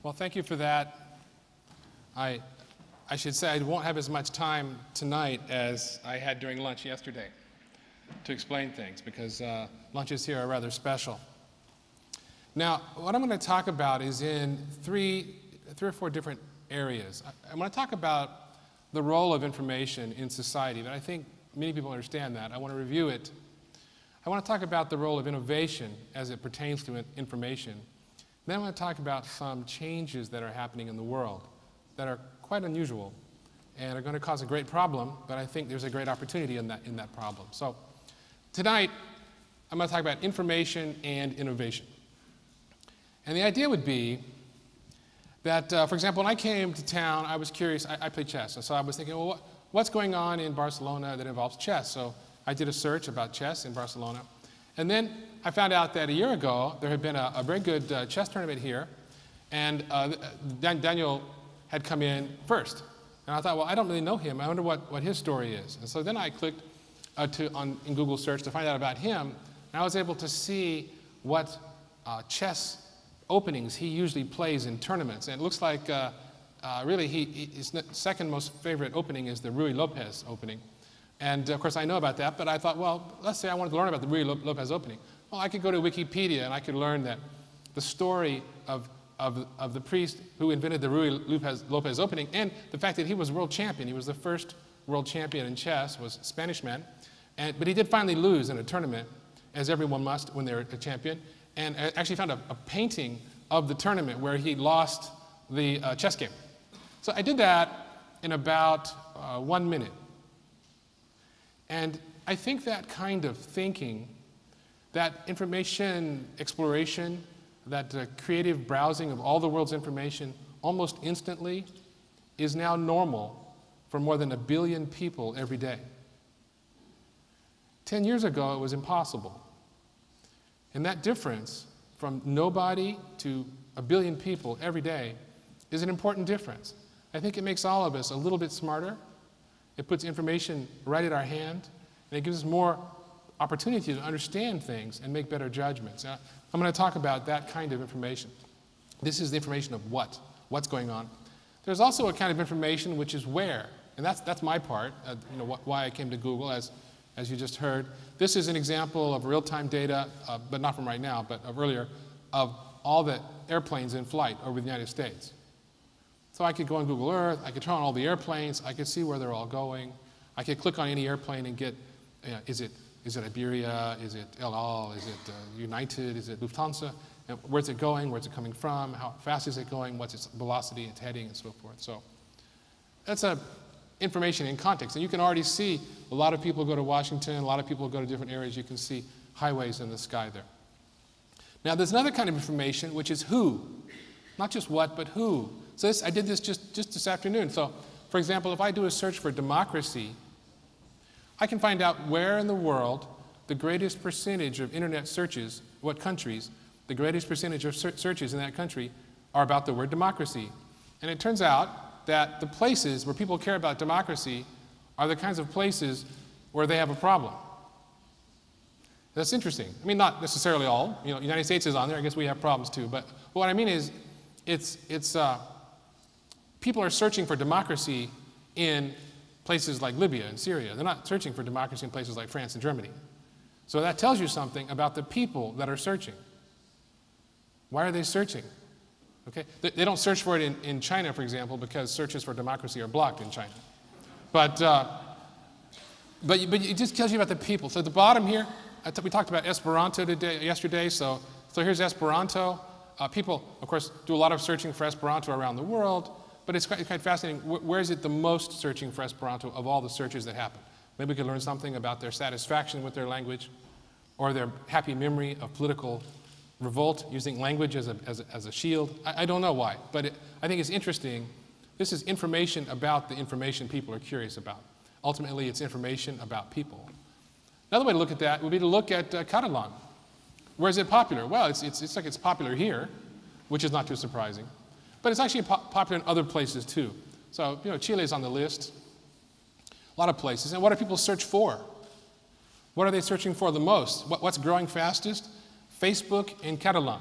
Well, thank you for that. I should say I won't have as much time tonight as I had during lunch yesterday to explain things, because lunches here are rather special. Now, what I'm going to talk about is in three or four different areas. I'm going to talk about the role of information in society, that I think many people understand that. I want to review it. I want to talk about the role of innovation as it pertains to information. Then I want to talk about some changes that are happening in the world that are quite unusual and are going to cause a great problem, but I think there's a great opportunity in that problem. So tonight, I'm going to talk about information and innovation. And the idea would be that, for example, when I came to town, I was curious. I play chess, and so I was thinking, well, what's going on in Barcelona that involves chess? So I did a search about chess in Barcelona. And then I found out that a year ago, there had been a very good chess tournament here, and Daniel had come in first. And I thought, well, I don't really know him. I wonder what his story is. And so then I clicked in Google search to find out about him, and I was able to see what chess openings he usually plays in tournaments. And it looks like really his second most favorite opening is the Ruy Lopez opening. And of course I know about that, but I thought, well, let's say I wanted to learn about the Ruy Lopez opening. Well, I could go to Wikipedia and I could learn that the story of the priest who invented the Ruy Lopez opening, and the fact that he was world champion. He was the first world champion in chess, was a Spanish man. But he did finally lose in a tournament, as everyone must when they're a champion. And I actually found a painting of the tournament where he lost the chess game. So I did that in about 1 minute. And I think that kind of thinking, that information exploration, that creative browsing of all the world's information almost instantly is now normal for more than 1 billion people every day. 10 years ago, it was impossible. And that difference from nobody to 1 billion people every day is an important difference. I think it makes all of us a little bit smarter. It puts information right at our hand, and it gives us more opportunity to understand things and make better judgments. I'm going to talk about that kind of information. This is the information of what's going on. There's also a kind of information which is where, and that's my part, why I came to Google, as you just heard. This is an example of real-time data, but not from right now, but of earlier, of all the airplanes in flight over the United States. So I could go on Google Earth, I could turn on all the airplanes, I could see where they're all going. I could click on any airplane and get, is it Iberia, is it El Al, is it United, is it Lufthansa, and where's it going, where's it coming from, how fast is it going, what's its velocity, its heading, and so forth. So that's information in context. And you can already see a lot of people go to Washington, a lot of people go to different areas. You can see highways in the sky there. Now there's another kind of information, which is who. Not just what, but who. So I did this just this afternoon. So for example, if I do a search for democracy, I can find out where in the world the greatest percentage of internet searches, what countries, the greatest percentage of searches in that country are about the word democracy. And it turns out that the places where people care about democracy are the kinds of places where they have a problem. That's interesting. I mean, not necessarily all. The United States is on there. I guess we have problems too. But what I mean is, people are searching for democracy in places like Libya and Syria. They're not searching for democracy in places like France and Germany. So that tells you something about the people that are searching. Why are they searching? Okay? They don't search for it in China, for example, because searches for democracy are blocked in China. But it just tells you about the people. So at the bottom here, we talked about Esperanto yesterday. So here's Esperanto. People, of course, do a lot of searching for Esperanto around the world. But it's quite fascinating. Where is it the most searching for Esperanto of all the searches that happen? Maybe we could learn something about their satisfaction with their language, or their happy memory of political revolt using language as a shield. I don't know why, but I think it's interesting. This is information about the information people are curious about. Ultimately, it's information about people. Another way to look at that would be to look at Catalan. Where is it popular? Well, it's like it's popular here, which is not too surprising. But it's actually popular in other places too. So, Chile is on the list. A lot of places. And what do people search for? What are they searching for the most? What's growing fastest? Facebook and Catalan.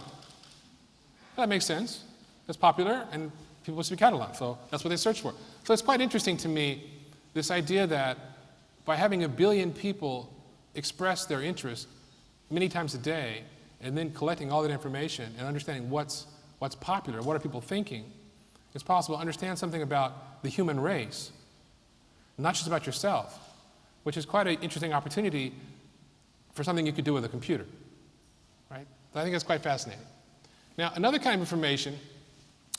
That makes sense. It's popular, and people speak Catalan, so that's what they search for. So it's quite interesting to me, this idea that by having 1 billion people express their interest many times a day, and then collecting all that information and understanding what's popular, what are people thinking, it's possible to understand something about the human race, not just about yourself, which is quite an interesting opportunity for something you could do with a computer, right? I think that's quite fascinating. Now, another kind of information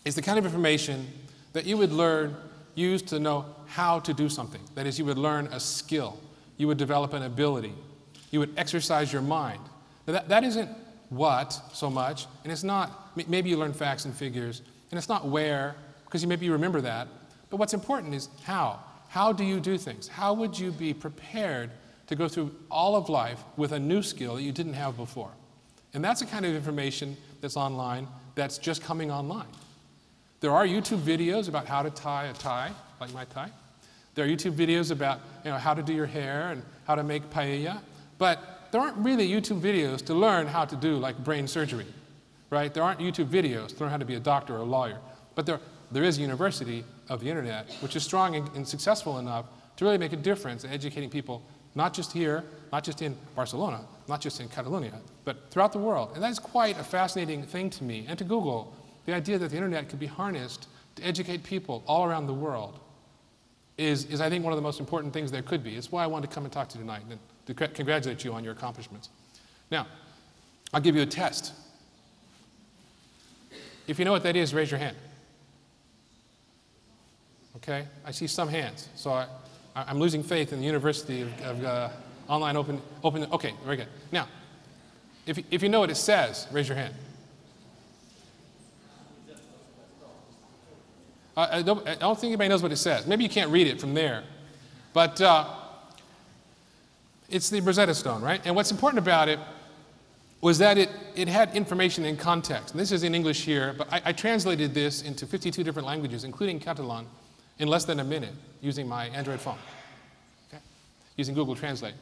is the kind of information that you would use to know how to do something. That is, you would learn a skill. You would develop an ability. You would exercise your mind. Now, that isn't what so much, and it's not, maybe you learn facts and figures, and it's not where, because maybe you remember that, but what's important is how. How do you do things? How would you be prepared to go through all of life with a new skill that you didn't have before? And that's the kind of information that's online, that's just coming online. There are YouTube videos about how to tie a tie, like my tie. There are YouTube videos about how to do your hair and how to make paella, but there aren't really YouTube videos to learn how to do like brain surgery, right? There aren't YouTube videos to learn how to be a doctor or a lawyer, but there is a university of the internet which is strong and successful enough to really make a difference in educating people, not just here, not just in Barcelona, not just in Catalonia, but throughout the world. And that is quite a fascinating thing to me, and to Google, the idea that the internet could be harnessed to educate people all around the world is I think, one of the most important things there could be. It's why I wanted to come and talk to you tonight and to congratulate you on your accomplishments. Now, I'll give you a test. If you know what that is, raise your hand. Okay? I see some hands. So I'm losing faith in the University of Online Open. Okay, very good. Now, if you know what it says, raise your hand. I don't think anybody knows what it says. Maybe you can't read it from there. But it's the Rosetta Stone, right? And what's important about it was that it had information in context. And this is in English here, but I translated this into 52 different languages, including Catalan, in less than a minute using my Android phone, okay? Using Google Translate.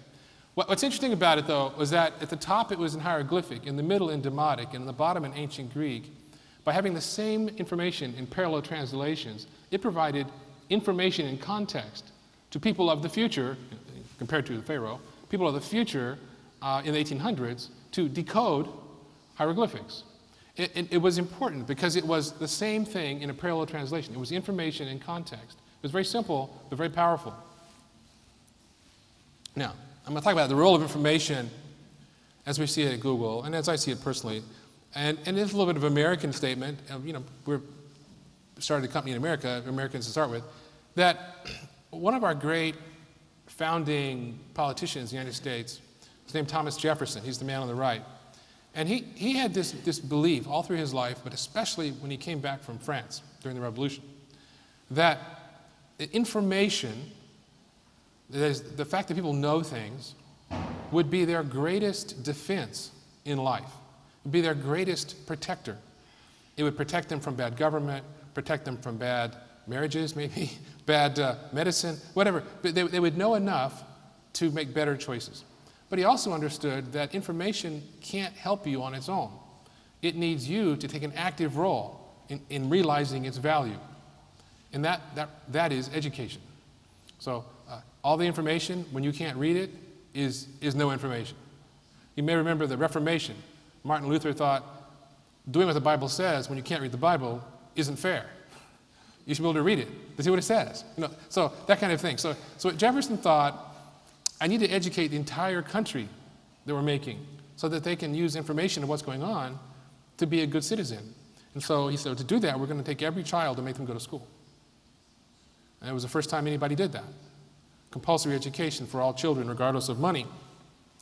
What's interesting about it, though, was that at the top it was in hieroglyphic, in the middle in Demotic, and in the bottom in ancient Greek. By having the same information in parallel translations, it provided information in context to people of the future, compared to the Pharaoh, people of the future in the 1800s to decode hieroglyphics. It was important because it was the same thing in a parallel translation. It was information in context. It was very simple, but very powerful. Now, I'm going to talk about the role of information as we see it at Google, and as I see it personally. And it's a little bit of an American statement. We started a company in America, Americans to start with, that one of our great founding politicians in the United States, his name is Thomas Jefferson. He's the man on the right. And he had this belief all through his life, but especially when he came back from France during the Revolution, that information, that is, the fact that people know things, would be their greatest defense in life. It would be their greatest protector. It would protect them from bad government, protect them from bad marriages, maybe, bad medicine, whatever. But they would know enough to make better choices. But he also understood that information can't help you on its own. It needs you to take an active role in realizing its value. And that is education. So all the information, when you can't read it, is no information. You may remember the Reformation. Martin Luther thought doing what the Bible says when you can't read the Bible isn't fair. You should be able to read it to see what it says. So that kind of thing. So Jefferson thought, I need to educate the entire country that we're making so that they can use information of what's going on to be a good citizen. And so he said, to do that, we're going to take every child and make them go to school. And it was the first time anybody did that. Compulsory education for all children, regardless of money.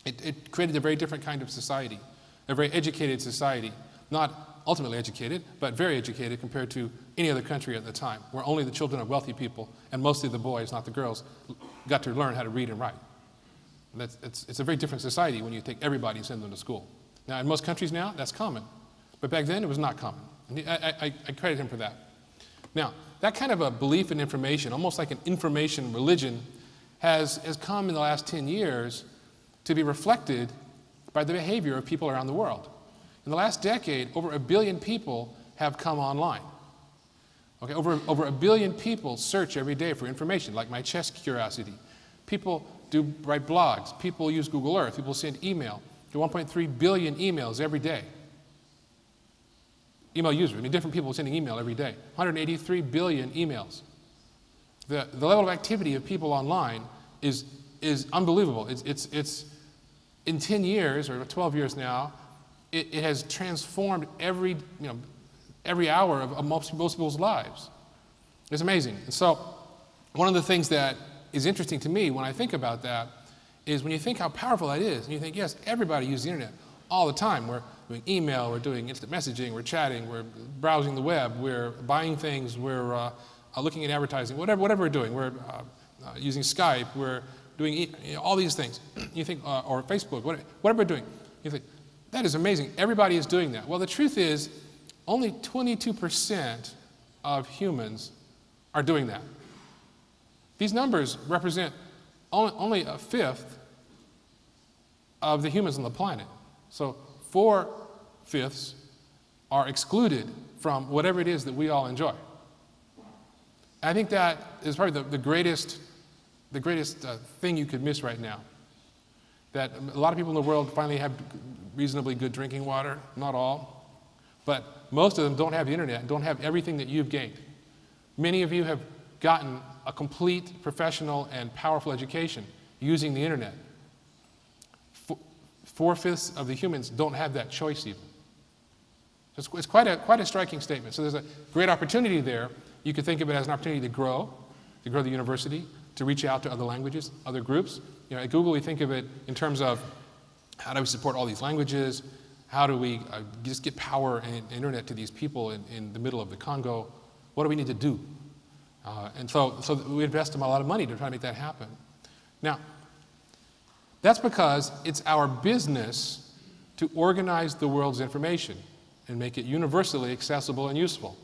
It created a very different kind of society, a very educated society. Not ultimately educated, but very educated compared to any other country at the time, where only the children of wealthy people, and mostly the boys, not the girls, got to learn how to read and write. It's a very different society when you take everybody and send them to school. Now, in most countries now, that's common. But back then, it was not common. And I credit him for that. Now, that kind of a belief in information, almost like an information religion, has come in the last 10 years to be reflected by the behavior of people around the world. In the last decade, over 1 billion people have come online. Okay, over a billion people search every day for information, like my chess curiosity. People write blogs. People use Google Earth. People send email. There are 1.3 billion emails every day. Email users, I mean, different people sending email every day. 183 billion emails. The level of activity of people online is unbelievable. It's in 10 years, or 12 years now, it has transformed every hour of most people's lives. It's amazing. And so one of the things that is interesting to me when I think about that is when you think how powerful that is, and you think, yes, everybody uses the internet all the time. We're doing email, we're doing instant messaging, we're chatting, we're browsing the web, we're buying things, we're looking at advertising, whatever we're doing. We're using Skype, we're doing all these things. You think, or Facebook, whatever we're doing. You think, that is amazing. Everybody is doing that. Well, the truth is, only 22% of humans are doing that. These numbers represent only a fifth of the humans on the planet. So 4/5 are excluded from whatever it is that we all enjoy. I think that is probably the greatest thing you could miss right now. That a lot of people in the world finally have reasonably good drinking water, not all, but most of them don't have the internet and don't have everything that you've gained. Many of you have gotten a complete professional and powerful education using the internet. 4/5 of the humans don't have that choice even. It's quite a striking statement. So there's a great opportunity there. You could think of it as an opportunity to grow the university, to reach out to other languages, other groups. At Google, we think of it in terms of how do we support all these languages? How do we just get power and internet to these people in the middle of the Congo? What do we need to do? And so we invest a lot of money to try to make that happen. Now, that's because it's our business to organize the world's information and make it universally accessible and useful.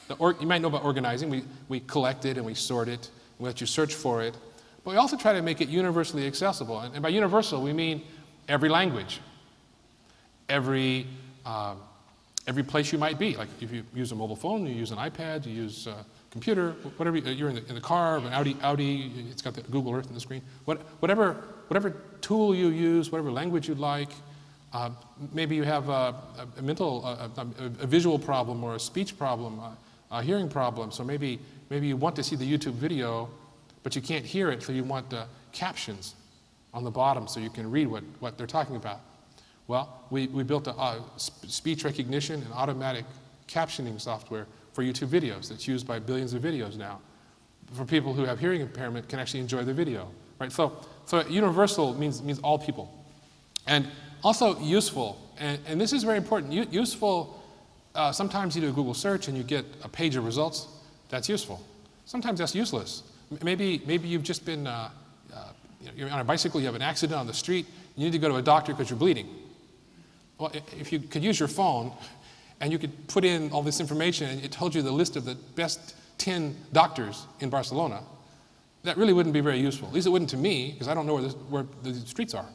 You might know about organizing. We collect it and we sort it. We let you search for it. But we also try to make it universally accessible. And by universal, we mean every language, every place you might be. Like if you use a mobile phone, you use an iPad, you use a computer, whatever, you're in the car, an Audi, it's got the Google Earth on the screen. Whatever tool you use, whatever language you'd like, maybe you have a visual problem or a speech problem, a hearing problem. So maybe you want to see the YouTube video, but you can't hear it, so you want captions on the bottom so you can read what they're talking about. Well, we built a speech recognition and automatic captioning software for YouTube videos that's used by billions of videos now. For people who have hearing impairment can actually enjoy the video, right? So universal means all people. And also useful, and this is very important. Useful, sometimes you do a Google search and you get a page of results. That's useful. Sometimes that's useless. Maybe you've just been, you're on a bicycle, you have an accident on the street, you need to go to a doctor because you're bleeding. Well, if you could use your phone and you could put in all this information and it told you the list of the best 10 doctors in Barcelona, that really wouldn't be very useful. At least it wouldn't to me, because I don't know where the streets are.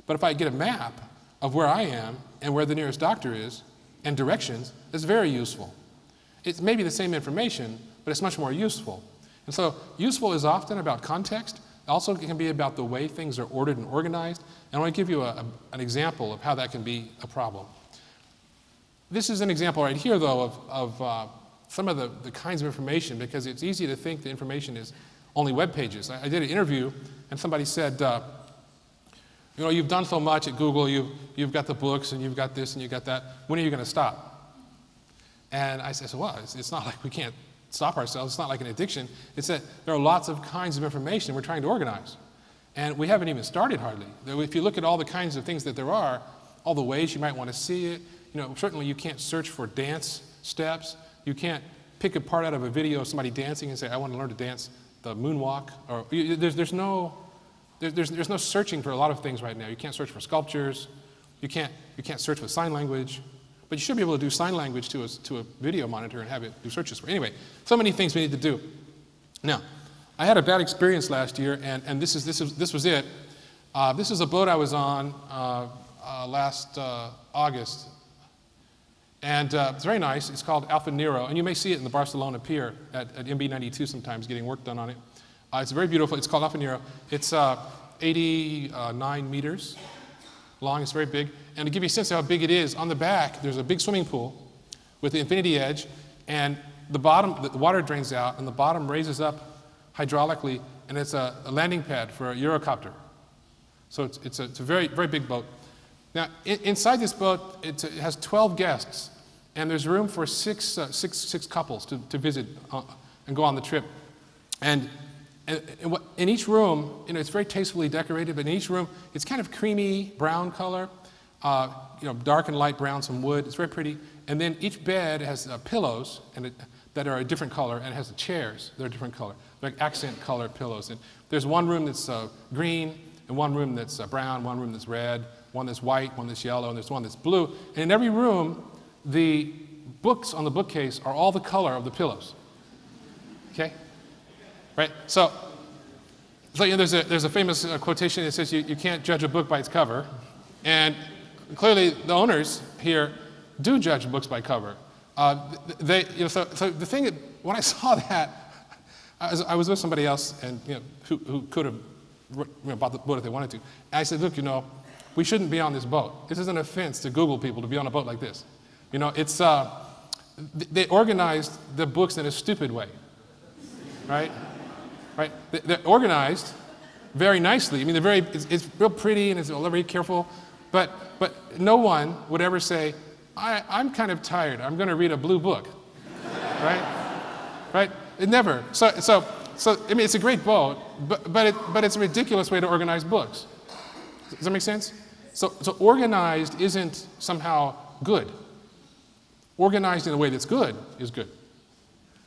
But if I get a map of where I am and where the nearest doctor is and directions, it's very useful. It's maybe the same information, but it's much more useful. And so useful is often about context. Also, it can be about the way things are ordered and organized. And I want to give you an example of how that can be a problem. This is an example right here, though, of some of the kinds of information, because it's easy to think the information is only web pages. I did an interview, and somebody said, you've done so much at Google, you've got the books, and you've got this, and you've got that. When are you going to stop? And I said, well, it's not like we can't stop ourselves. It's not like an addiction. It's that there are lots of kinds of information we're trying to organize. And we haven't even started hardly. If you look at all the kinds of things that there are, all the ways you might want to see it, certainly you can't search for dance steps. You can't pick a part out of a video of somebody dancing and say, I want to learn to dance the moonwalk. Or there's no searching for a lot of things right now. You can't search for sculptures. You can't search with sign language. But you should be able to do sign language to a video monitor and have it do searches for. Anyway, so many things we need to do. Now, I had a bad experience last year, and this was it. This is a boat I was on last August, And it's very nice. It's called Alpha Nero, and you may see it in the Barcelona Pier at MB92 sometimes, getting work done on it. It's very beautiful. It's called Alpha Nero. It's 89 meters long. It's very big. And to give you a sense of how big it is, on the back there's a big swimming pool with the infinity edge, and the water drains out, and the bottom raises up hydraulically, and it's a landing pad for a Eurocopter. So it's a very, very big boat. Now, inside this boat, it has 12 guests, and there's room for six couples to visit and go on the trip. And in each room, it's very tastefully decorated, but in each room, it's kind of creamy brown color, dark and light brown, some wood. It's very pretty. And then each bed has pillows that are a different color, and it has the chairs that are a different color, like accent color pillows. And there's one room that's green, and one room that's brown, one room that's red, one that's white, one that's yellow, and there's one that's blue. And in every room, the books on the bookcase are all the color of the pillows. Okay? Right? So there's a famous quotation that says you can't judge a book by its cover. And clearly, the owners here do judge books by cover. So the thing, when I saw that, I was with somebody else, and who could have bought the boat if they wanted to. And I said, look, we shouldn't be on this boat. This is an offense to Google people to be on a boat like this. It's they organized the books in a stupid way, right? Right? They're organized very nicely. I mean, it's real pretty and it's very careful, but no one would ever say, I'm kind of tired. I'm going to read a blue book, right? Right? It never. So I mean, it's a great boat, but it's a ridiculous way to organize books. Does that make sense? So organized isn't somehow good. Organized in a way that's good is good.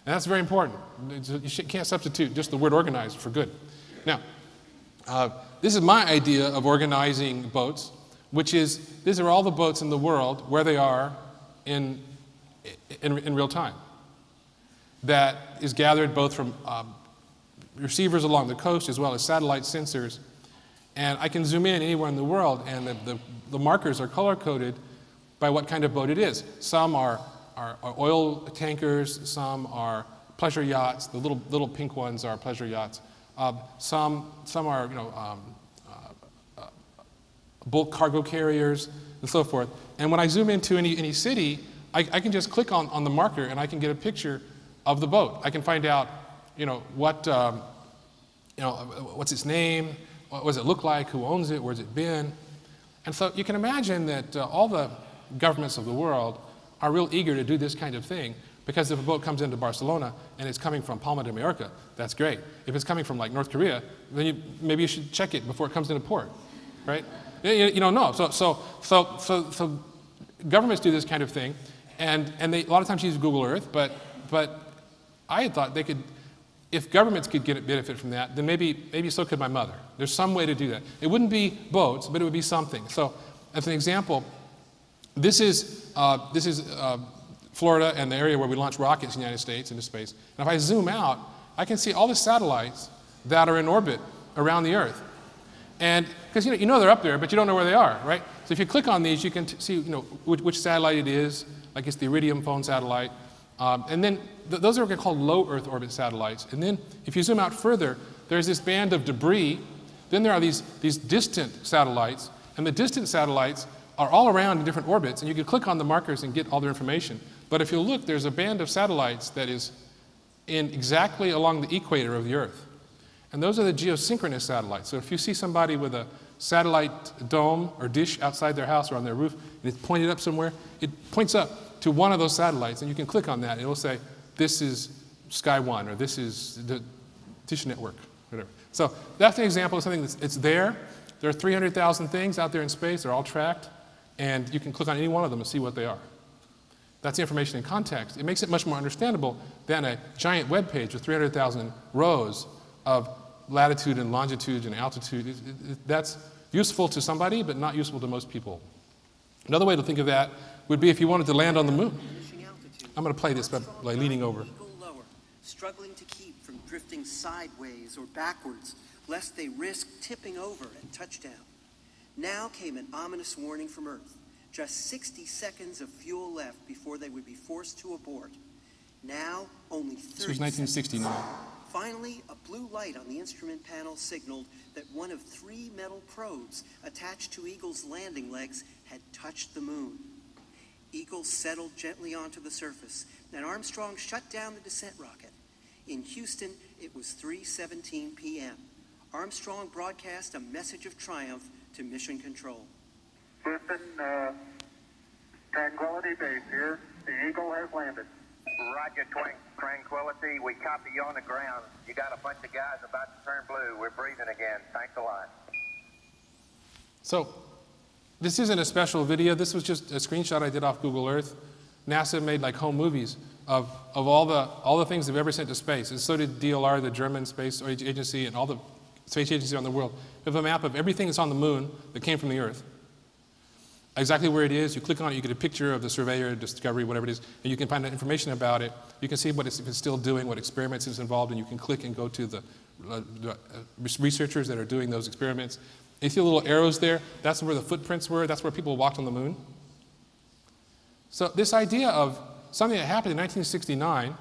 And that's very important. You can't substitute just the word organized for good. Now, this is my idea of organizing boats, which is these are all the boats in the world where they are in real time. That is gathered both from receivers along the coast as well as satellite sensors. And I can zoom in anywhere in the world, and the markers are color-coded by what kind of boat it is. Some are oil tankers, some are pleasure yachts. The little pink ones are pleasure yachts. Some are bulk cargo carriers and so forth. And when I zoom into any city, I can just click on the marker, and I can get a picture of the boat. I can find out what's its name, what does it look like, who owns it, where's it been. And so you can imagine that all the governments of the world are real eager to do this kind of thing, because if a boat comes into Barcelona and it's coming from Palma de Mallorca, that's great. If it's coming from like North Korea, then maybe you should check it before it comes into port, right? You don't know. So governments do this kind of thing, and they a lot of times use Google Earth, but I had thought they could, if governments could get a benefit from that, then maybe so could my mother. There's some way to do that. It wouldn't be boats, but it would be something. So, as an example, this is Florida and the area where we launch rockets in the United States into space. And if I zoom out, I can see all the satellites that are in orbit around the Earth. And because you know they're up there, but you don't know where they are, right? So if you click on these, you can see which satellite it is. Like it's the Iridium phone satellite. And then those are called low Earth orbit satellites. And then if you zoom out further, there's this band of debris. Then there are these distant satellites. And the distant satellites are all around in different orbits. And you can click on the markers and get all their information. But if you look, there's a band of satellites that is exactly along the equator of the Earth. And those are the geosynchronous satellites. So if you see somebody with a satellite dome or dish outside their house or on their roof, and it's pointed up somewhere, it points up to one of those satellites, and you can click on that, and it will say, this is Sky One, or this is the Dish Network, whatever. So that's an example of something it's there. There are 300,000 things out there in space. They're all tracked, and you can click on any one of them and see what they are. That's the information in context. It makes it much more understandable than a giant web page with 300,000 rows of latitude and longitude and altitude. That's useful to somebody, but not useful to most people. Another way to think of that would be if you wanted to land on the moon. I'm going to play this by leaning over. Lower, struggling to keep from drifting sideways or backwards, lest they risk tipping over at touchdown. Now came an ominous warning from Earth. Just 60 seconds of fuel left before they would be forced to abort. Now, only 30 This was 1969. seconds. Finally, a blue light on the instrument panel signaled that one of 3 metal probes attached to Eagle's landing legs had touched the moon. Eagle settled gently onto the surface, and Armstrong shut down the descent rocket. In Houston, it was 3:17 p.m. Armstrong broadcast a message of triumph to Mission Control. Houston, Tranquility Base here. The Eagle has landed. Roger, Tranquility. We copy you on the ground. You got a bunch of guys about to turn blue. We're breathing again. Thanks a lot. So this isn't a special video. This was just a screenshot I did off Google Earth. NASA made like home movies of all the things they've ever sent to space. And so did DLR, the German space agency, and all the space agencies around the world. We have a map of everything that's on the moon that came from the Earth. Exactly where it is. You click on it, you get a picture of the surveyor, discovery, whatever it is, and you can find out information about it. You can see what it's still doing, what experiments it's involved in. You can click and go to the researchers that are doing those experiments. And you see the little arrows there? That's where the footprints were. That's where people walked on the moon. So this idea of something that happened in 1969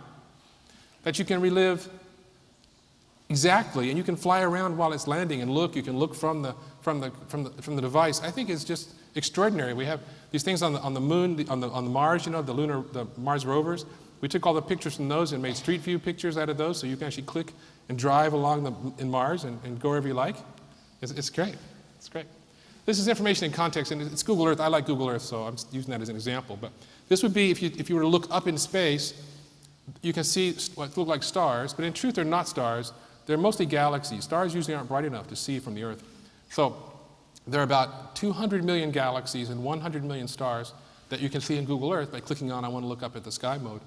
that you can relive exactly, and you can fly around while it's landing and look. You can look from the device. I think it's just extraordinary. We have these things on the moon, on the Mars. You know, the Mars rovers. We took all the pictures from those and made street view pictures out of those, so you can actually click and drive along in Mars and go wherever you like. It's great. It's great. This is information in context, and it's Google Earth. I like Google Earth, so I'm using that as an example. But this would be, if you were to look up in space, you can see what look like stars, but in truth they're not stars. They're mostly galaxies. Stars usually aren't bright enough to see from the Earth. So there are about 200 million galaxies and 100 million stars that you can see in Google Earth by clicking on I want to look up at the sky mode.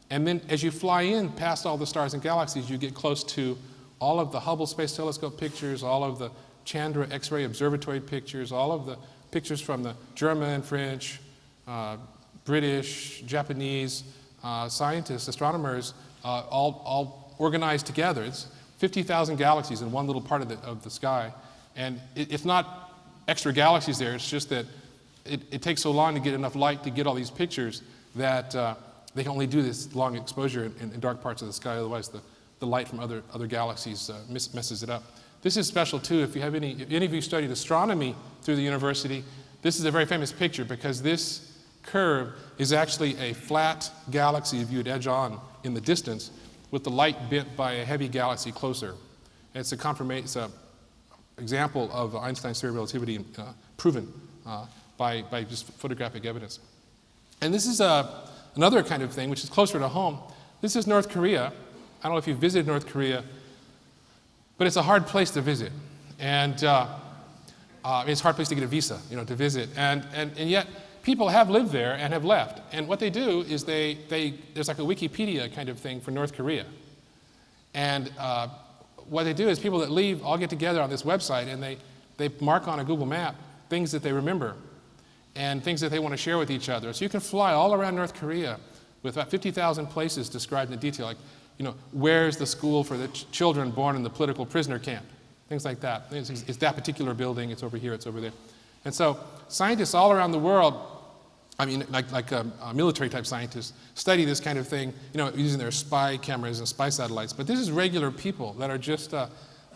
And then as you fly in past all the stars and galaxies, you get close to all of the Hubble Space Telescope pictures, all of the Chandra X-ray Observatory pictures, all of the pictures from the German, French, British, Japanese scientists, astronomers, all organized together. It's 50,000 galaxies in one little part of the sky. And it's not extra galaxies there, it's just that it takes so long to get enough light to get all these pictures that they can only do this long exposure in dark parts of the sky, otherwise the light from other galaxies messes it up. This is special too. If any of you studied astronomy through the university, this is a very famous picture because this curve is actually a flat galaxy viewed edge on in the distance with the light bent by a heavy galaxy closer. And it's an example of Einstein's theory of relativity proven by just photographic evidence. And this is another kind of thing which is closer to home. This is North Korea. I don't know if you've visited North Korea, but it's a hard place to visit. And it's a hard place to get a visa, to visit. And yet, people have lived there and have left. And what they do is there's like a Wikipedia kind of thing for North Korea. And what they do is people that leave all get together on this website and they mark on a Google map things that they remember and things that they want to share with each other. So you can fly all around North Korea with about 50,000 places described in detail, like, where's the school for the children born in the political prisoner camp? Things like that. It's that particular building, it's over here, it's over there. And so scientists all around the world, like military type scientists, study this kind of thing, using their spy cameras and spy satellites. But this is regular people that are just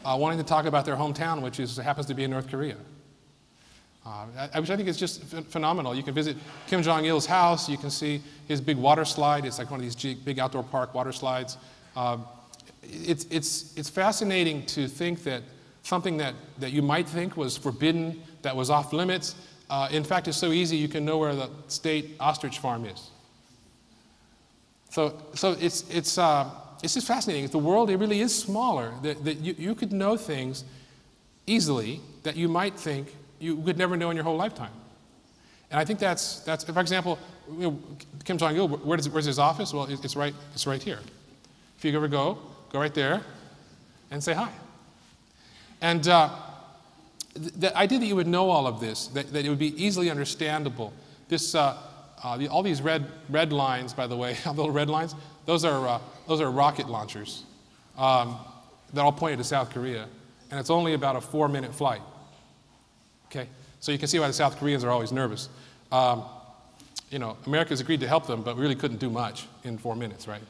wanting to talk about their hometown, which happens to be in North Korea. Which I think is just phenomenal. You can visit Kim Jong-il's house. You can see his big water slide. It's like one of these big outdoor park water slides. It's fascinating to think that something that you might think was forbidden, that was off limits, in fact, is so easy you can know where the state ostrich farm is. So it's just fascinating. The world, it really is smaller. That you could know things easily that you might think you could never know in your whole lifetime. And I think that's for example, Kim Jong-il, where's his office? Well, it's right here. If you ever go right there and say hi. And the idea that you would know all of this, that it would be easily understandable. This, all these red lines, by the way, the little red lines, those are rocket launchers that all pointed to South Korea, and it's only about a 4-minute flight. Okay, so you can see why the South Koreans are always nervous. You know, America's agreed to help them, but we really couldn't do much in 4 minutes, right?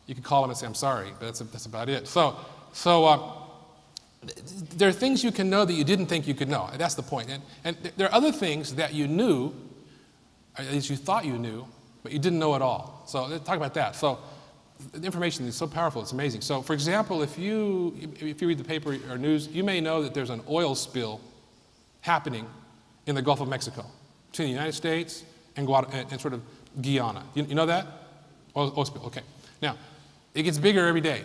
You could call them and say, I'm sorry, but that's about it. So there are things you can know that you didn't think you could know. That's the point. And there are other things that you knew, or at least you thought you knew, but you didn't know at all. So let's talk about that. So the information is so powerful, it's amazing. So for example, if you read the paper or news, you may know that there's an oil spill happening in the Gulf of Mexico, between the United States and sort of Guyana. You know that? Oil spill, okay. Now, it gets bigger every day.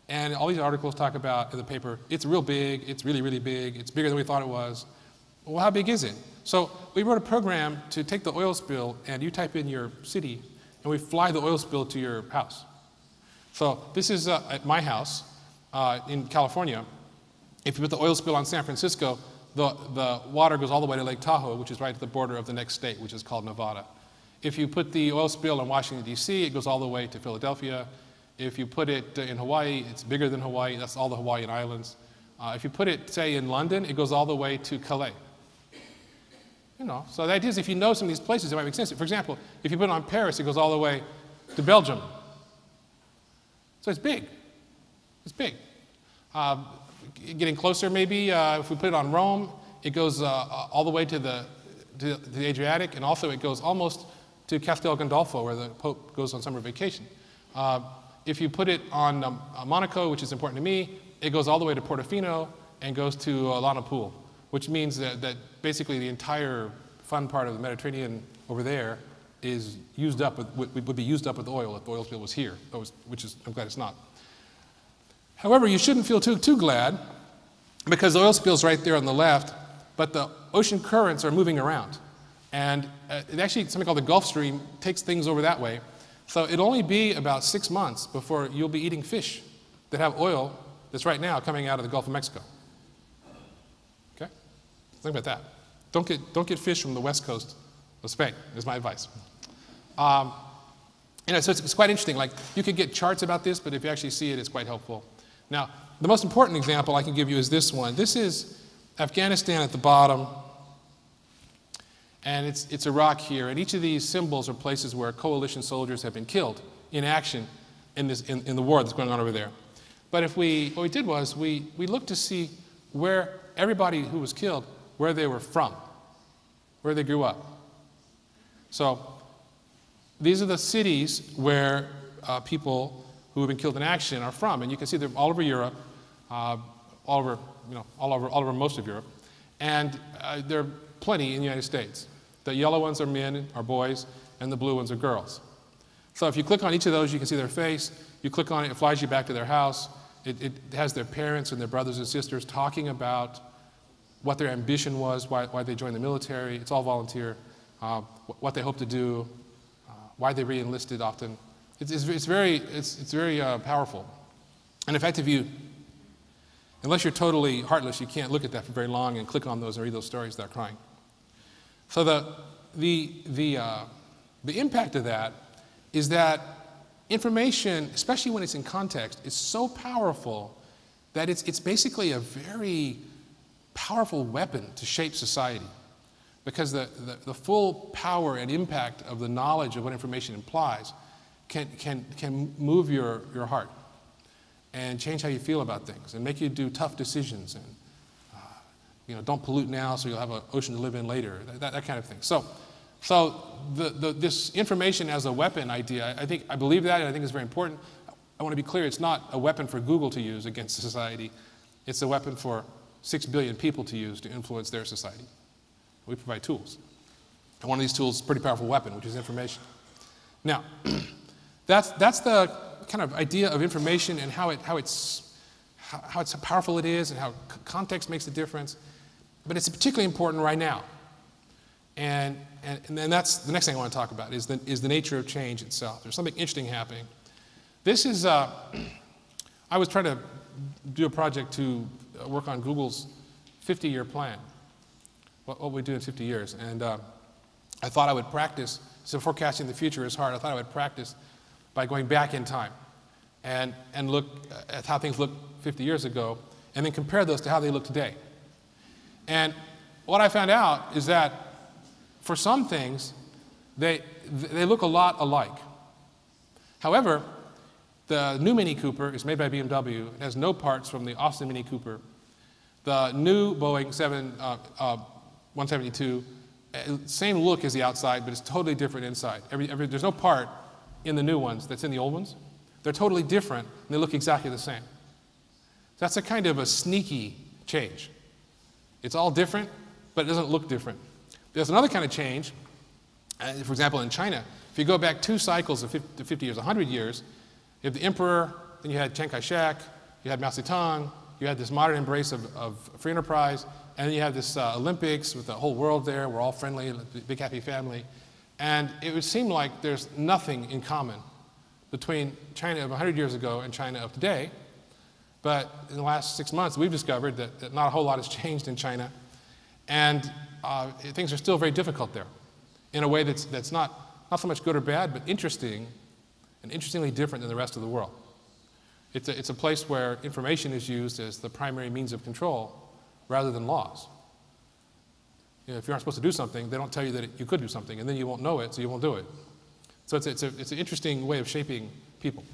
And all these articles talk about in the paper, it's real big, it's really, really big, it's bigger than we thought it was. Well, how big is it? So we wrote a program to take the oil spill, and you type in your city, and we fly the oil spill to your house. So this is at my house in California. If you put the oil spill on San Francisco, the water goes all the way to Lake Tahoe, which is right at the border of the next state, which is called Nevada. If you put the oil spill in Washington, D.C., it goes all the way to Philadelphia. If you put it in Hawaii, it's bigger than Hawaii. That's all the Hawaiian Islands. If you put it, say, in London, it goes all the way to Calais. You know, so the idea is if you know some of these places, it might make sense. For example, if you put it on Paris, it goes all the way to Belgium. So it's big. It's big. Getting closer, maybe, if we put it on Rome, it goes all the way to the Adriatic, and also it goes almost to Castel Gandolfo, where the Pope goes on summer vacation. If you put it on Monaco, which is important to me, it goes all the way to Portofino and goes to Lana Pool, which means that basically the entire fun part of the Mediterranean over there is used up would be used up with oil if the oil spill was here, which is, I'm glad it's not. However, you shouldn't feel too glad, because the oil spill's right there on the left, but the ocean currents are moving around. And actually, something called the Gulf Stream takes things over that way. So it'll only be about 6 months before you'll be eating fish that have oil that's right now coming out of the Gulf of Mexico. Okay? Think about that. Don't get fish from the west coast of Spain, is my advice. You know, so it's quite interesting. Like, you could get charts about this, but if you actually see it, it's quite helpful. Now, the most important example I can give you is this one. This is Afghanistan at the bottom, and it's Iraq here. And each of these symbols are places where coalition soldiers have been killed in action in the war that's going on over there. But what we did was we looked to see where everybody who was killed, where they were from, where they grew up. So these are the cities where people who have been killed in action are from, and you can see they're all over Europe, all over most of Europe, and there are plenty in the United States. The yellow ones are men, are boys, and the blue ones are girls. So if you click on each of those, you can see their face. You click on it, it flies you back to their house. It has their parents and their brothers and sisters talking about what their ambition was, why they joined the military. It's all volunteer. What they hope to do, why they re-enlisted often. It's very powerful. And in fact, unless you're totally heartless, you can't look at that for very long and click on those and read those stories without crying. So the impact of that is that information, especially when it's in context, is so powerful that it's basically a very powerful weapon to shape society. Because the full power and impact of the knowledge of what information implies can move your heart and change how you feel about things and make you do tough decisions and don't pollute now so you'll have an ocean to live in later, that kind of thing. So this information as a weapon idea, I believe that, and I think it's very important. I want to be clear, it's not a weapon for Google to use against society. It's a weapon for 6 billion people to use to influence their society. We provide tools. And one of these tools is a pretty powerful weapon, which is information. Now, that's the kind of idea of information and how powerful it is and how context makes a difference. But it's particularly important right now. And then that's the next thing I want to talk about is the nature of change itself. There's something interesting happening. This is, I was trying to do a project to work on Google's 50-year plan. What we do in 50 years. And I thought I would practice, so forecasting the future is hard, I thought I would practice by going back in time and look at how things looked 50 years ago and then compare those to how they look today. And what I found out is that for some things, they look a lot alike. However, the new Mini Cooper is made by BMW. It has no parts from the Austin Mini Cooper. The new Boeing 172, same look as the outside, but it's totally different inside. There's no part in the new ones that's in the old ones. They're totally different, and they look exactly the same. That's a kind of a sneaky change. It's all different, but it doesn't look different. There's another kind of change. For example, in China, if you go back 2 cycles of 50 years, 100 years, you have the emperor, then you had Chiang Kai-shek, you had Mao Zedong, you had this modern embrace of free enterprise, and then you have this Olympics with the whole world there. We're all friendly, big happy family. And it would seem like there's nothing in common between China of 100 years ago and China of today. But in the last 6 months, we've discovered that not a whole lot has changed in China. And things are still very difficult there in a way that's not so much good or bad, but interesting and interestingly different than the rest of the world. It's a place where information is used as the primary means of control rather than laws. You know, if you aren't supposed to do something, they don't tell you that you could do something, and then you won't know it, so you won't do it. So it's an interesting way of shaping people.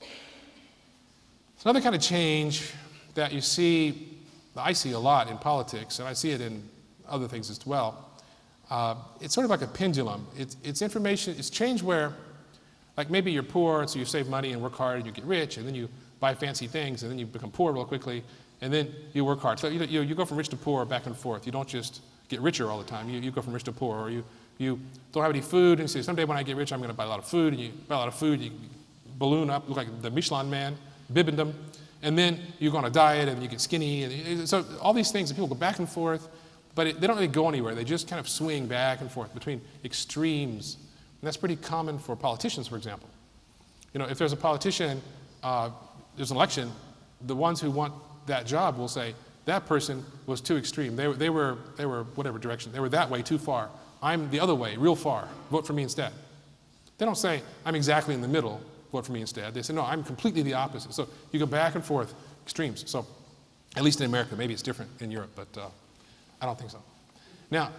It's another kind of change that you see, I see a lot in politics, and I see it in other things as well. It's sort of like a pendulum. It's information, it's change where, like maybe you're poor, so you save money and work hard, and you get rich, and then you buy fancy things, and then you become poor real quickly, and then you work hard. So you go from rich to poor back and forth. You don't just get richer all the time. You go from rich to poor, or you don't have any food, and you say, someday when I get rich, I'm going to buy a lot of food, and you buy a lot of food, you balloon up, look like the Michelin Man, Bibendum, and then you go on a diet, and you get skinny, and so all these things, and people go back and forth, but they don't really go anywhere. They just kind of swing back and forth between extremes, and that's pretty common for politicians, for example. You know, if there's a politician, there's an election, the ones who want that job will say, that person was too extreme. They were whatever direction. They were that way too far. I'm the other way, real far. Vote for me instead. They don't say, I'm exactly in the middle. Vote for me instead. They say, no, I'm completely the opposite. So you go back and forth, extremes. So at least in America, maybe it's different in Europe, but I don't think so. Now,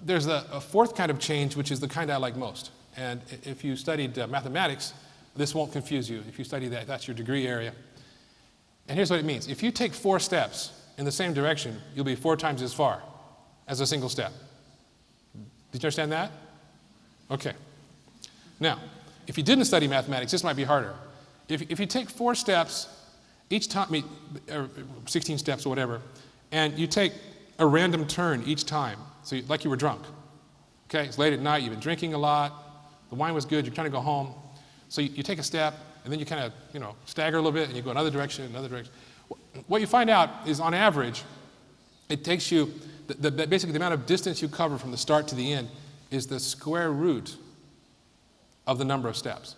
there's a fourth kind of change, which is the kind I like most. And if you studied mathematics, this won't confuse you. If you study that, that's your degree area. And here's what it means. If you take 4 steps in the same direction, you'll be 4 times as far as a single step. Did you understand that? Okay. Now, if you didn't study mathematics, this might be harder. If you take 4 steps each time, 16 steps or whatever, and you take a random turn each time, so like you were drunk. Okay, it's late at night, you've been drinking a lot, the wine was good, you're trying to go home. So you take a step, and then you kind of, stagger a little bit, and you go another direction, another direction. What you find out is, on average, it takes you, basically the amount of distance you cover from the start to the end is the square root of the number of steps,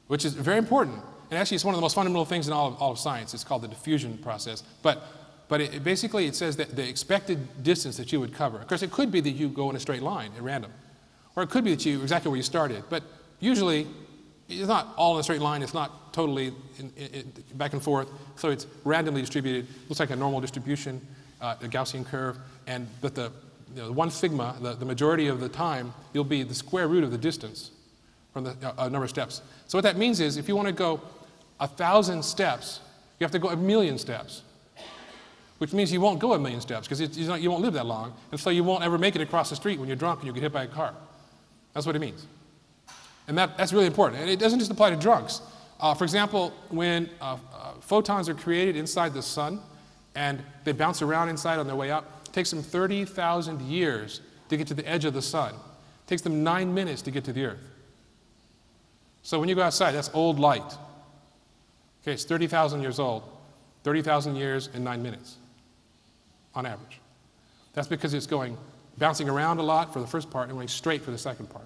which is very important. And actually, it's one of the most fundamental things in all of science. It's called the diffusion process. But basically, it says that the expected distance that you would cover. Of course, it could be that you go in a straight line at random, or it could be that you exactly where you started. But usually, it's not all in a straight line. It's not totally back and forth. So it's randomly distributed. Looks like a normal distribution, a Gaussian curve. But the 1 sigma, the majority of the time, you'll be the square root of the distance from the number of steps. So what that means is, if you want to go 1,000 steps, you have to go 1,000,000 steps, which means you won't go 1,000,000 steps because you won't live that long, and so you won't ever make it across the street when you're drunk and you get hit by a car. That's what it means. And that's really important. And it doesn't just apply to drunks. For example, when photons are created inside the sun and they bounce around inside on their way up, it takes them 30,000 years to get to the edge of the sun. It takes them 9 minutes to get to the earth. So when you go outside, that's old light. Okay, it's 30,000 years old, 30,000 years and 9 minutes on average. That's because it's bouncing around a lot for the first part and going straight for the second part.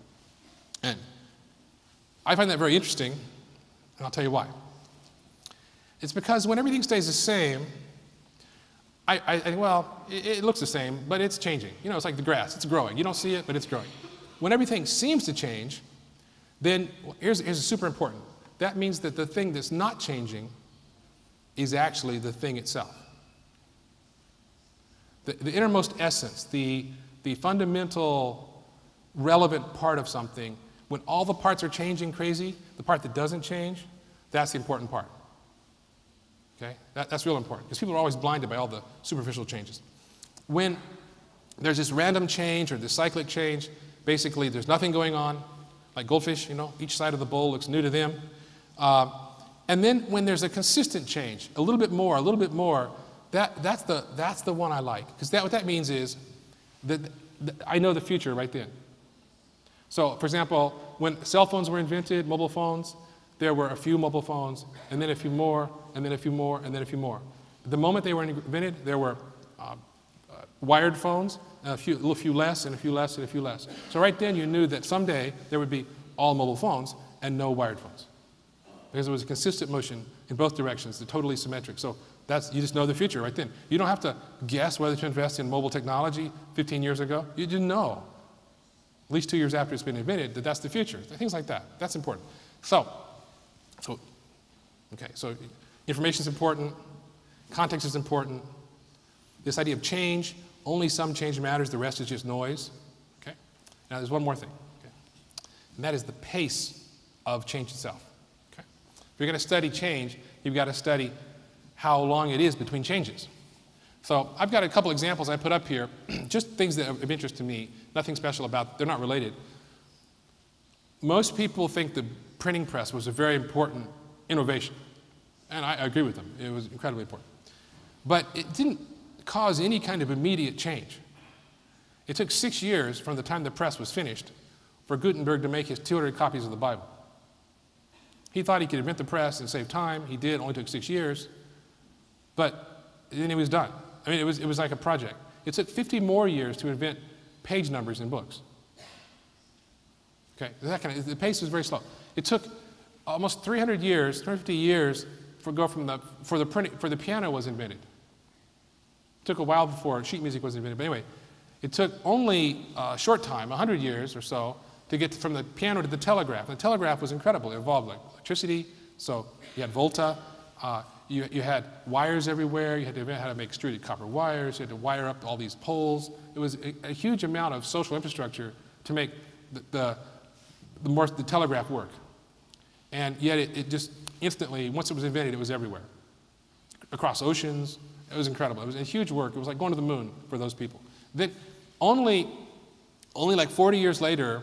And I find that very interesting, and I'll tell you why. It's because when everything stays the same, it looks the same, but it's changing. It's like the grass, it's growing. You don't see it, but it's growing. When everything seems to change, then here's super important. That means that the thing that's not changing is actually the thing itself. The innermost essence, the fundamental relevant part of something, when all the parts are changing crazy, the part that doesn't change, that's the important part. Okay? That's real important, because people are always blinded by all the superficial changes. When there's this random change or this cyclic change, basically there's nothing going on, like goldfish, you know, each side of the bowl looks new to them. And then when there's a consistent change, a little bit more, that's the one I like. Because what that means is that I know the future right then. So, for example, when cell phones were invented, mobile phones, there were a few mobile phones, and then a few more, and then a few more, and then a few more. The moment they were invented, there were wired phones, a few less, and a few less, and a few less. So right then you knew that someday there would be all mobile phones and no wired phones. Because it was a consistent motion in both directions, they're totally symmetric. So you just know the future right then. You don't have to guess whether to invest in mobile technology 15 years ago. You didn't know, at least 2 years after it's been invented, that that's the future. Things like that. That's important. So information is important. Context is important. This idea of change, only some change matters, the rest is just noise. Okay? Now there's one more thing. Okay? And that is the pace of change itself. Okay? If you're going to study change, you've got to study how long it is between changes. So I've got a couple examples I put up here, just things that are of interest to me, nothing special about, they're not related. Most people think the printing press was a very important innovation, and I agree with them. It was incredibly important. But it didn't cause any kind of immediate change. It took 6 years from the time the press was finished for Gutenberg to make his 200 copies of the Bible. He thought he could invent the press and save time. He did, only took 6 years. But then he was done. I mean, it was like a project. It took 50 more years to invent page numbers in books. Okay, the pace was very slow. It took almost 300 years, 350 years for the piano was invented. It took a while before sheet music was invented, but anyway, it took only a short time, 100 years or so, to get from the piano to the telegraph. And the telegraph was incredible. It involved like electricity, so you had volta, you had wires everywhere, you had to invent how to make extruded copper wires, you had to wire up all these poles. It was a huge amount of social infrastructure to make the telegraph work. And yet it just instantly, once it was invented, it was everywhere. Across oceans, it was incredible. It was a huge work. It was like going to the moon for those people. Then only like 40 years later,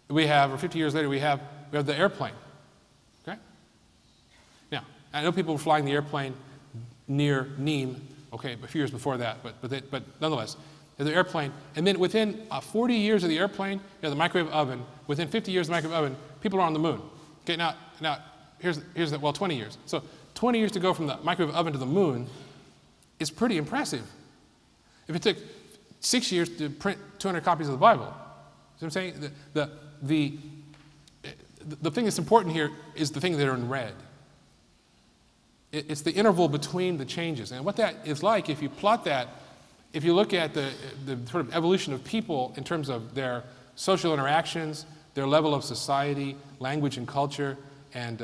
or 50 years later, we have the airplane. Okay? Now, I know people were flying the airplane near Nîmes, okay, a few years before that, but nonetheless, the airplane. And then within 40 years of the airplane, the microwave oven. Within 50 years of the microwave oven, people are on the moon. Okay, now here's 20 years. So 20 years to go from the microwave oven to the moon is pretty impressive. If it took 6 years to print 200 copies of the Bible, see what I'm saying? The thing that's important here is the things that are in red. It's the interval between the changes. And what that is like, if you plot that, if you look at the sort of evolution of people in terms of their social interactions, their level of society, language and culture, and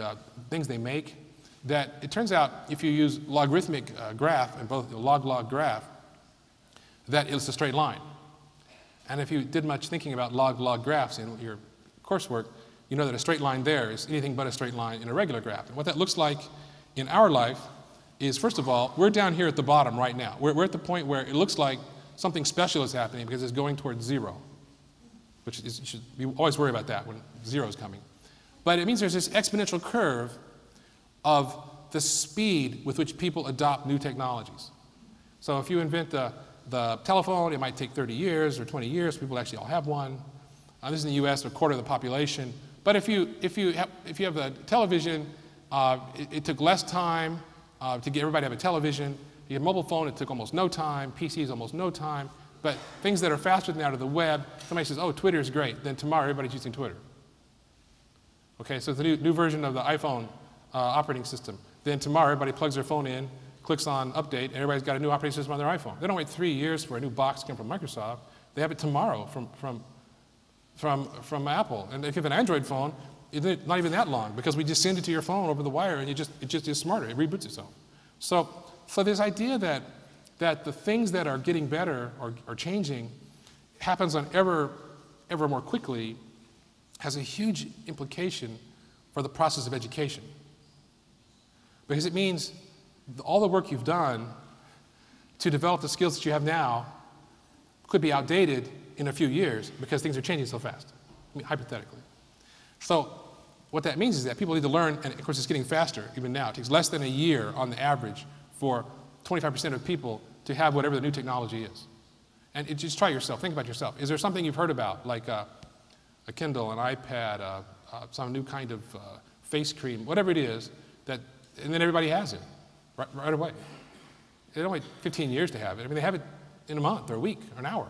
things they make, that it turns out if you use logarithmic graph, and both the log-log graph, that it's a straight line. And if you did much thinking about log-log graphs in your coursework, you know that a straight line there is anything but a straight line in a regular graph. And what that looks like in our life is, first of all, we're down here at the bottom right now. We're at the point where it looks like something special is happening because it's going towards zero, which is, you should always worry about that when zero is coming. But it means there's this exponential curve of the speed with which people adopt new technologies. So if you invent the telephone, it might take 30 years or 20 years for people to actually all have one. This is in the US, a quarter of the population. But if you have a television, it took less time to get everybody to have a television. If you have a mobile phone, it took almost no time. PCs, almost no time. But things that are faster than that are the web. Somebody says, oh, Twitter is great. Then tomorrow, everybody's using Twitter. Okay, so the new version of the iPhone operating system. Then tomorrow, everybody plugs their phone in, clicks on update, and everybody's got a new operating system on their iPhone. They don't wait 3 years for a new box to come from Microsoft. They have it tomorrow from Apple. And if you have an Android phone, it's not even that long because we just send it to your phone over the wire and it just is smarter. It reboots itself. So this idea that the things that are getting better or changing happens on ever more quickly has a huge implication for the process of education. Because it means all the work you've done to develop the skills that you have now could be outdated in a few years because things are changing so fast, I mean, hypothetically. So what that means is that people need to learn, and of course it's getting faster even now. It takes less than a year on the average for 25% of people to have whatever the new technology is. And just try yourself, think about yourself. Is there something you've heard about, like a Kindle, an iPad, some new kind of face cream, whatever it is, and then everybody has it right away. They don't wait 15 years to have it. I mean, they have it in a month or a week or an hour.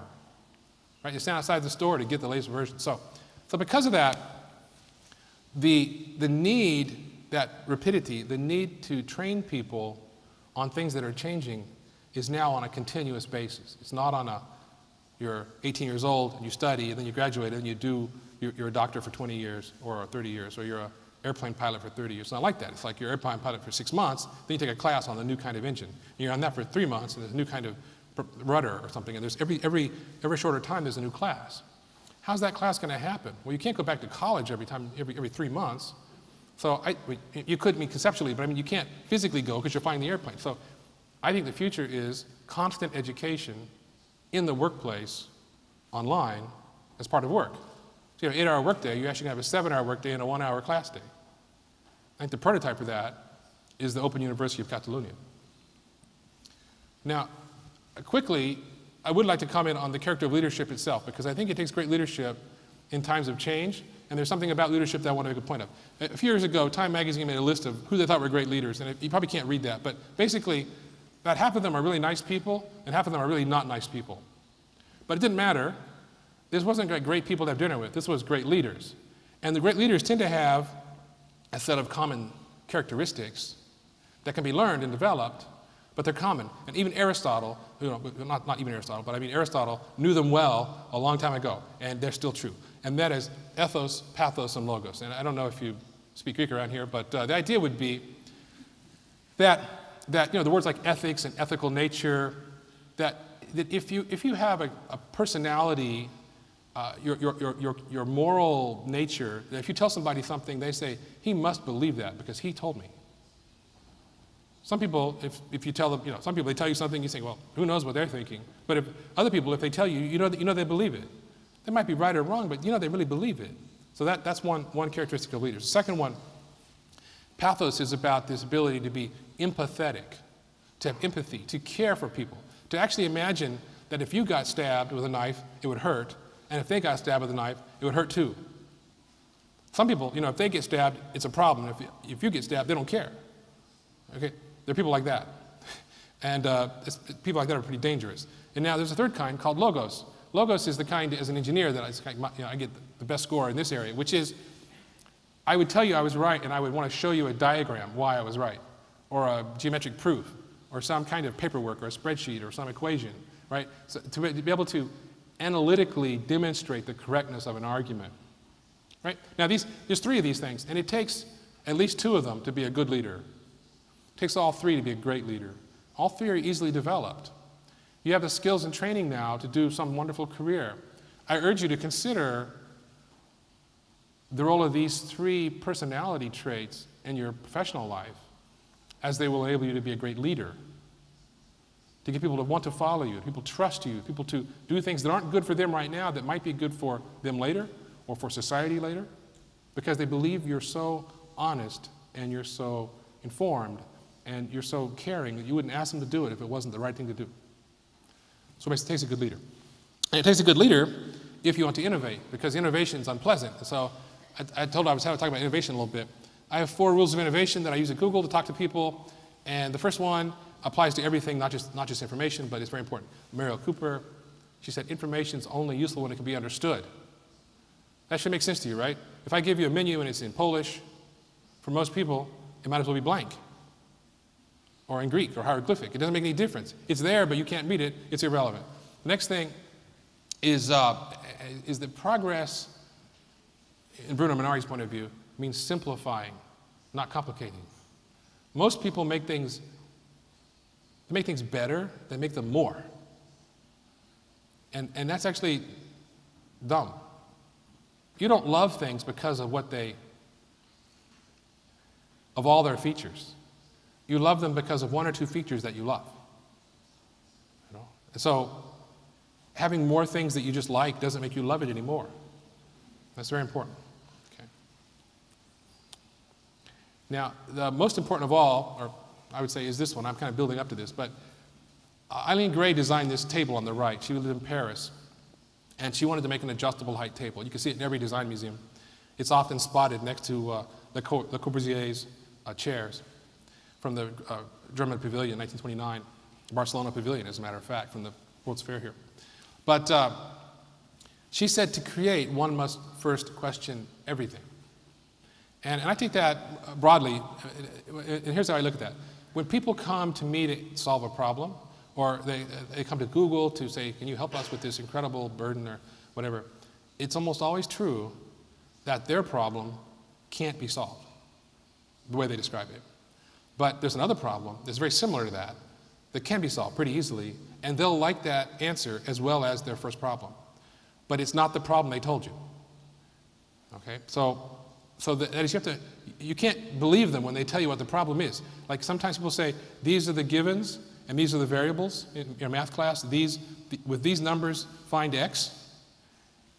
Right? You stand outside the store to get the latest version. So because of that, the need, that rapidity, the need to train people on things that are changing is now on a continuous basis. It's not on you're 18 years old and you study and then you graduate and you're a doctor for 20 years or 30 years, or you're an airplane pilot for 30 years. It's not like that. It's like you're an airplane pilot for 6 months, then you take a class on the new kind of engine. And you're on that for 3 months, and there's a new kind of rudder or something, and there's every shorter time there's a new class. How's that class going to happen? Well, you can't go back to college every 3 months. So you could, conceptually, but you can't physically go because you're flying the airplane. So I think the future is constant education in the workplace, online, as part of work. So you have an 8-hour workday, you're actually going to have a 7-hour workday and a 1-hour class day. I think the prototype for that is the Open University of Catalonia. Now, quickly, I would like to comment on the character of leadership itself, because I think it takes great leadership in times of change, and there's something about leadership that I want to make a point of. A few years ago, Time magazine made a list of who they thought were great leaders, and you probably can't read that, but basically, about half of them are really nice people, and half of them are really not nice people. But it didn't matter. This wasn't great people to have dinner with. This was great leaders. And the great leaders tend to have a set of common characteristics that can be learned and developed, but they're common. And even Aristotle, not even Aristotle, but Aristotle knew them well a long time ago, and they're still true. And that is ethos, pathos, and logos. And I don't know if you speak Greek around here, but the idea would be that the words like ethics and ethical nature, that if you have a personality, your moral nature, that if you tell somebody something, they say, he must believe that because he told me. Some people, if you tell them, some people, they tell you something, you think, well, who knows what they're thinking? But if other people, if they tell you, you know they believe it. They might be right or wrong, but they really believe it. So that's one characteristic of leaders. The second one, pathos, is about this ability to be empathetic, to have empathy, to care for people, to actually imagine that if you got stabbed with a knife, it would hurt, and if they got stabbed with a knife, it would hurt too. Some people, if they get stabbed, it's a problem. If you get stabbed, they don't care. Okay? There are people like that. And people like that are pretty dangerous. And now there's a third kind called logos. Logos is the kind, as an engineer, that I get the best score in this area, which is, I would tell you I was right, and I would want to show you a diagram why I was right, or a geometric proof, or some kind of paperwork, or a spreadsheet, or some equation, right? So to be able to analytically demonstrate the correctness of an argument, right? Now there's 3 of these things, and it takes at least 2 of them to be a good leader. It takes all 3 to be a great leader. All 3 are easily developed. You have the skills and training now to do some wonderful career. I urge you to consider the role of these 3 personality traits in your professional life, as they will enable you to be a great leader, to get people to want to follow you, people trust you, people to do things that aren't good for them right now that might be good for them later or for society later, because they believe you're so honest and you're so informed and you're so caring that you wouldn't ask them to do it if it wasn't the right thing to do. So it takes a good leader. And it takes a good leader if you want to innovate, because innovation is unpleasant. So I told you I was talking about innovation a little bit. I have 4 rules of innovation that I use at Google to talk to people, and the first one applies to everything, not just information, but it's very important. Muriel Cooper, she said, information is only useful when it can be understood. That should make sense to you, right? If I give you a menu and it's in Polish, for most people, it might as well be blank, or in Greek, or hieroglyphic. It doesn't make any difference. It's there, but you can't read it. It's irrelevant. The next thing is that progress, in Bruno Minari's point of view, means simplifying, not complicating. Most people make things better, they make them more. And that's actually dumb. You don't love things because of of all their features. You love them because of one or two features that you love. You know? And so having more things that you just like doesn't make you love it anymore. That's very important. Okay. Now, the most important of all, or I would say is this one. I'm kind of building up to this, but Eileen Gray designed this table on the right. She lived in Paris, and she wanted to make an adjustable height table. You can see it in every design museum. It's often spotted next to Le Corbusier's chairs from the German Pavilion, 1929, Barcelona Pavilion, as a matter of fact, from the World's Fair here. But she said to create, one must first question everything. And I take that broadly, and here's how I look at that. When people come to me to solve a problem, or they come to Google to say, can you help us with this incredible burden or whatever, it's almost always true that their problem can't be solved, the way they describe it. But there's another problem that's very similar to that can be solved pretty easily, and they'll like that answer as well as their first problem. But it's not the problem they told you. Okay? So that is, you can't believe them when they tell you what the problem is. Like sometimes people say, these are the givens, and these are the variables in your math class. With these numbers, find x.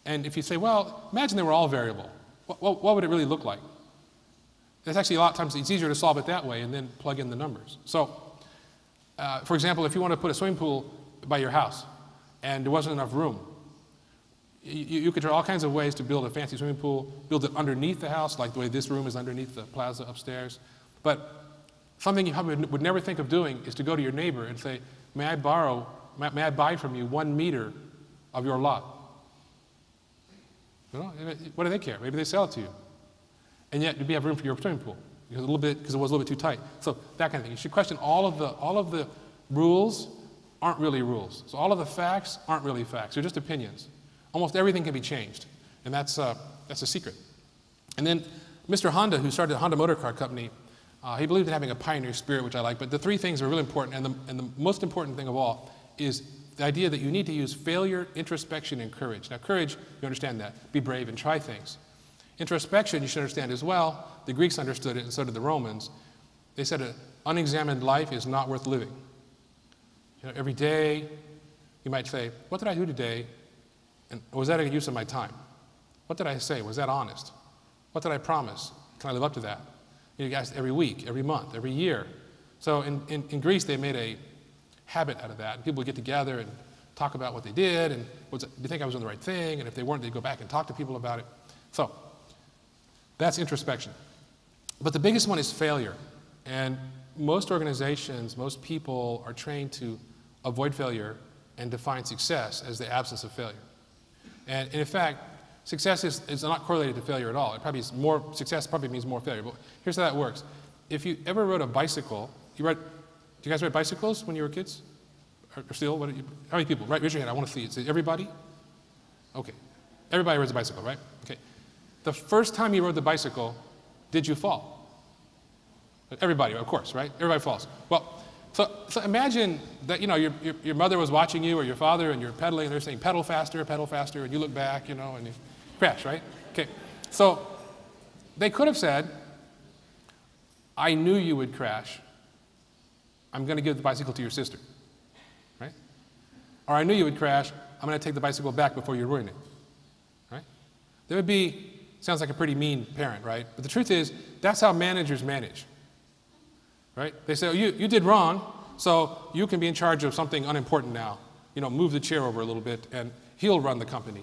And if you say, well, imagine they were all variable. What would it really look like? There's actually a lot of times it's easier to solve it that way and then plug in the numbers. So, for example, if you want to put a swimming pool by your house and there wasn't enough room, you could try all kinds of ways to build a fancy swimming pool, build it underneath the house, like the way this room is underneath the plaza upstairs. But something you probably would never think of doing is to go to your neighbor and say, may I buy from you 1 meter of your lot? You know, what do they care? Maybe they sell it to you. And yet you have room for your swimming pool because it was a little bit too tight. So that kind of thing. You should question all of the rules aren't really rules. So all of the facts aren't really facts. They're just opinions. Almost everything can be changed, and that's a secret. And then Mr. Honda, who started the Honda Motor Car Company, he believed in having a pioneer spirit, which I like. But the three things are really important, and the most important thing of all is the idea that you need to use failure, introspection, and courage. Now, courage, you understand that. Be brave and try things. Introspection, you should understand as well. The Greeks understood it, and so did the Romans. They said an unexamined life is not worth living. You know, every day, you might say, what did I do today? And was that a use of my time? What did I say? Was that honest? What did I promise? Can I live up to that? You guys, every week, every month, every year. So in Greece, they made a habit out of that. And people would get together and talk about what they did, and do you think I was doing the right thing? And if they weren't, they'd go back and talk to people about it. So that's introspection. But the biggest one is failure. And most organizations, most people are trained to avoid failure and define success as the absence of failure. And in fact, success is not correlated to failure at all. Success probably means more failure. But here's how that works. If you ever rode a bicycle, do you guys ride bicycles when you were kids? Or still? How many people? Right, raise your hand. I want to see it. Say everybody? Okay. Everybody rides a bicycle, right? Okay. The first time you rode the bicycle, did you fall? Everybody, of course, right? Everybody falls. Well, so imagine that, you know, your mother was watching you or your father and you're pedaling and they're saying pedal faster, and you look back, you know, and you crash, right? Okay. So they could have said, I knew you would crash. I'm going to give the bicycle to your sister, right? Or I knew you would crash. I'm going to take the bicycle back before you ruin it, right? There would be, sounds like a pretty mean parent, right? But the truth is, that's how managers manage. Right? They say, oh, you did wrong, so you can be in charge of something unimportant now. You know, move the chair over a little bit, and he'll run the company.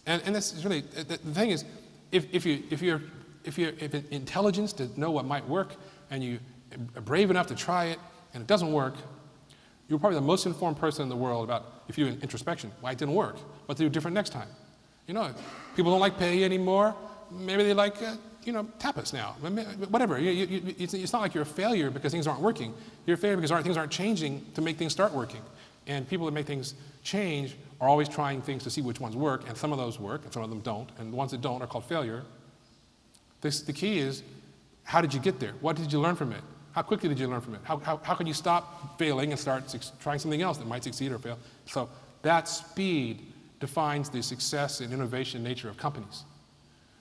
And that's really, the thing is, if you have intelligence to know what might work, and you are brave enough to try it, and it doesn't work, you're probably the most informed person in the world about, if you do introspection, why it didn't work, what to do different next time. You know, people don't like pay anymore, maybe they like, you know, tapas now, whatever. It's not like you're a failure because things aren't working. You're a failure because things aren't changing to make things start working. And people that make things change are always trying things to see which ones work, and some of those work, and some of them don't, and the ones that don't are called failure. The key is, how did you get there? What did you learn from it? How quickly did you learn from it? How can you stop failing and start trying something else that might succeed or fail? So that speed defines the success and innovation nature of companies.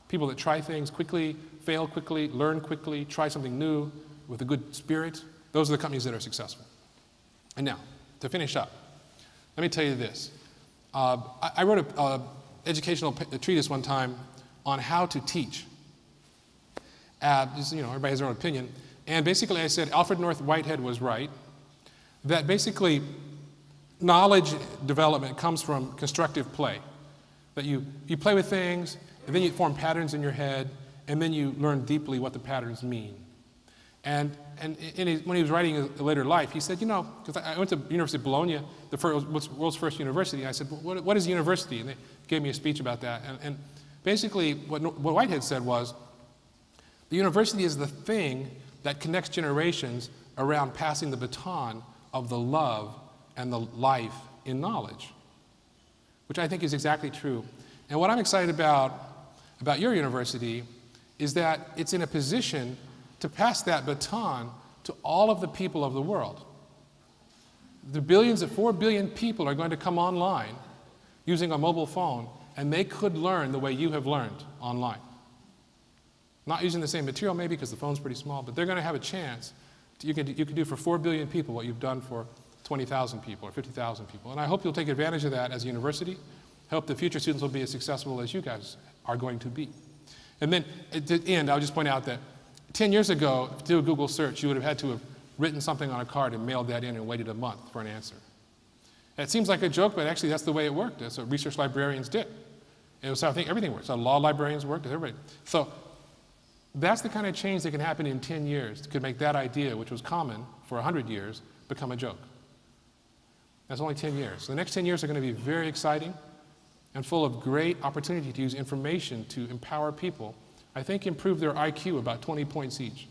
People that try things quickly, fail quickly, learn quickly, try something new with a good spirit, those are the companies that are successful. And now, to finish up, let me tell you this. I wrote an educational treatise one time on how to teach. Everybody has their own opinion. And basically I said Alfred North Whitehead was right, that basically knowledge development comes from constructive play. That you play with things, and then you form patterns in your head, and then you learn deeply what the patterns mean. And when he was writing his later life, he said, because I went to the University of Bologna, the world's first university, and I said, what is a university? And they gave me a speech about that. And basically what Whitehead said was, the university is the thing that connects generations around passing the baton of the love and the life in knowledge, which I think is exactly true. And what I'm excited about your university is that it's in a position to pass that baton to all of the people of the world. The billions of 4 billion people are going to come online using a mobile phone, and they could learn the way you have learned online. Not using the same material maybe because the phone's pretty small, but they're going to have a chance. You can do for 4 billion people what you've done for 20,000 people or 50,000 people. And I hope you'll take advantage of that as a university. I hope the future students will be as successful as you guys are going to be. And then at the end, I'll just point out that 10 years ago, to do a Google search, you would have had to have written something on a card and mailed that in and waited a month for an answer. It seems like a joke, but actually that's the way it worked. That's what research librarians did. It was how I think everything works. How law librarians worked, everybody. So that's the kind of change that can happen in 10 years. It could make that idea, which was common for 100 years, become a joke. That's only 10 years. So the next 10 years are going to be very exciting and full of great opportunity to use information to empower people. I think improve their IQ about 20 points each,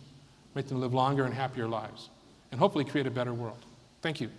make them live longer and happier lives, and hopefully create a better world. Thank you.